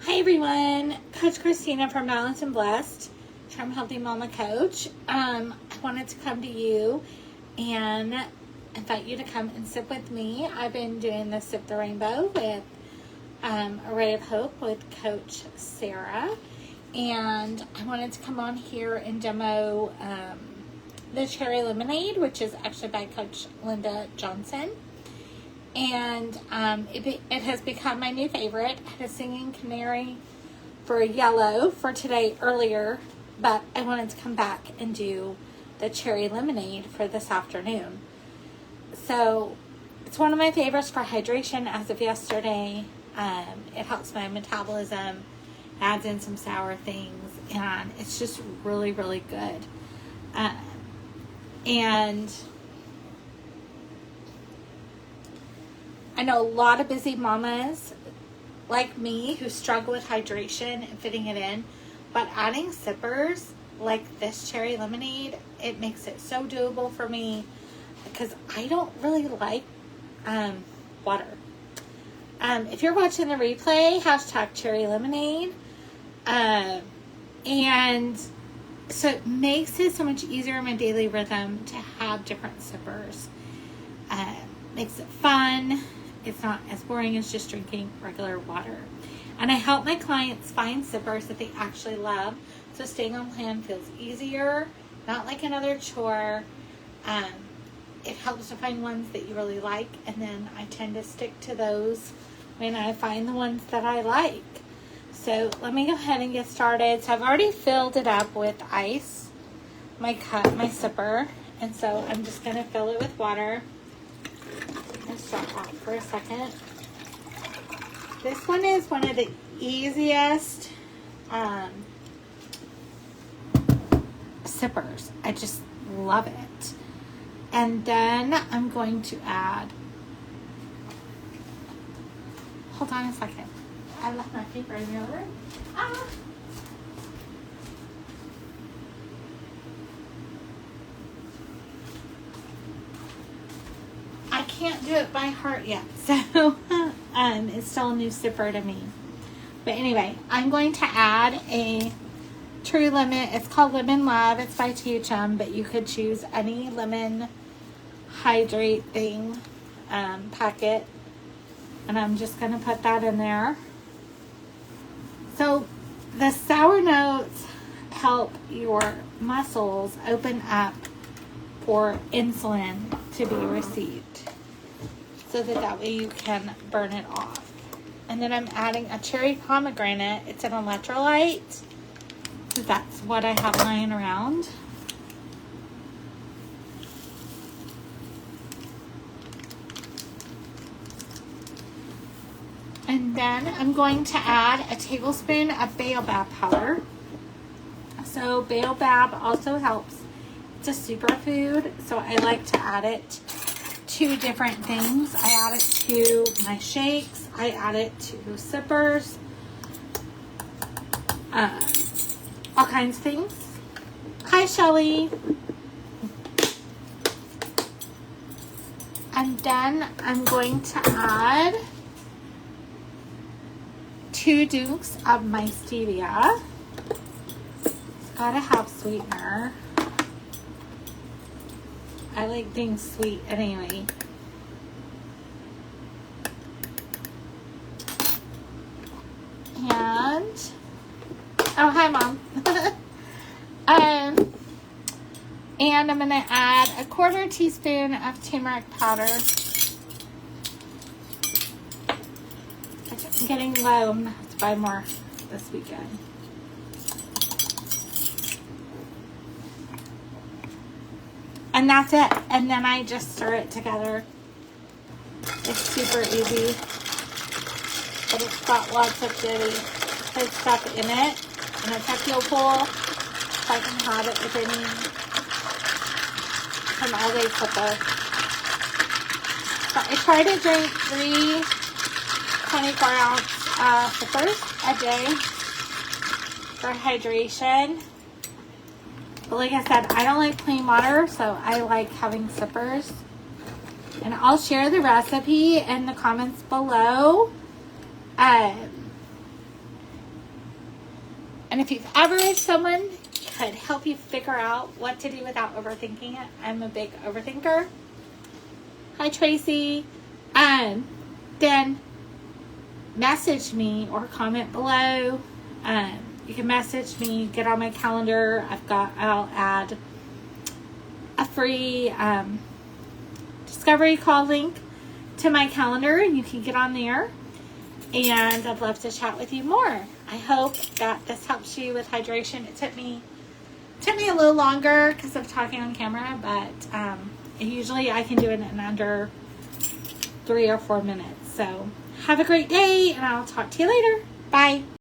Hi everyone, Coach Christina from Balanced and Blessed, Charm Healthy Mama Coach. I wanted to come to you and invite you to come and sip with me. I've been doing the Sip the Rainbow with A Ray of Hope with Coach Sarah, and I wanted to come on here and demo the Cherry Lemonade, which is actually by Coach Linda Johnson. And it has become my new favorite. I had a singing canary for yellow for today earlier, but I wanted to come back and do the cherry lemonade for this afternoon. So it's one of my favorites for hydration as of yesterday. It helps my metabolism, adds in some sour things, and it's just really, really good. And I know a lot of busy mamas like me who struggle with hydration and fitting it in, but adding sippers like this cherry lemonade, it makes it so doable for me because I don't really like water. If you're watching the replay, hashtag cherry lemonade. And so it makes it so much easier in my daily rhythm to have different sippers. Makes it fun. It's not as boring as just drinking regular water. And I help my clients find sippers that they actually love. So staying on plan feels easier, not like another chore. It helps to find ones that you really like. And then I tend to stick to those when I find the ones that I like. So let me go ahead and get started. So I've already filled it up with ice, my cup, my sipper. And so I'm just going to fill it with water. Stop that for a second. This one is one of the easiest sippers. I just love it. And then I'm going to add, hold on a second. I left my paper in the other room. I can't do it by heart yet, so it's still a new sipper to me. But anyway, I'm going to add a True Lemon. It's called Lemon Love. It's by THM, but you could choose any lemon hydrate thing, packet. And I'm just going to put that in there. So the sour notes help your muscles open up for insulin to be received, so that way you can burn it off. And then I'm adding a cherry pomegranate. It's an electrolyte, so that's what I have lying around. And then I'm going to add a tablespoon of Baobab powder. So Baobab also helps. It's a superfood, so I like to add it to different things. I add it to my shakes. I add it to sippers. All kinds of things. Hi, Shelly. And then I'm going to add 2 dukes of my Stevia. It's gotta have sweetener. I like things sweet anyway. And, oh, hi, Mom. And I'm going to add a 1/4 teaspoon of turmeric powder. I'm getting low. I'm going to have to buy more this weekend. And that's it. And then I just stir it together. It's super easy. But it's got lots of good stuff in it. And it's a fuel pool, so I can have it with any all-day supper. So I try to drink 3 24-ounce sippers a day for hydration. But like I said, I don't like plain water, so I like having sippers. And I'll share the recipe in the comments below. And if you've ever, if someone could help you figure out what to do without overthinking it, I'm a big overthinker. Hi, Tracy. Then message me or comment below. You can message me, get on my calendar. I'll add a free discovery call link to my calendar, and you can get on there. And I'd love to chat with you more. I hope that this helps you with hydration. It took me a little longer because of talking on camera, but usually I can do it in under 3 or 4 minutes. So have a great day, and I'll talk to you later. Bye.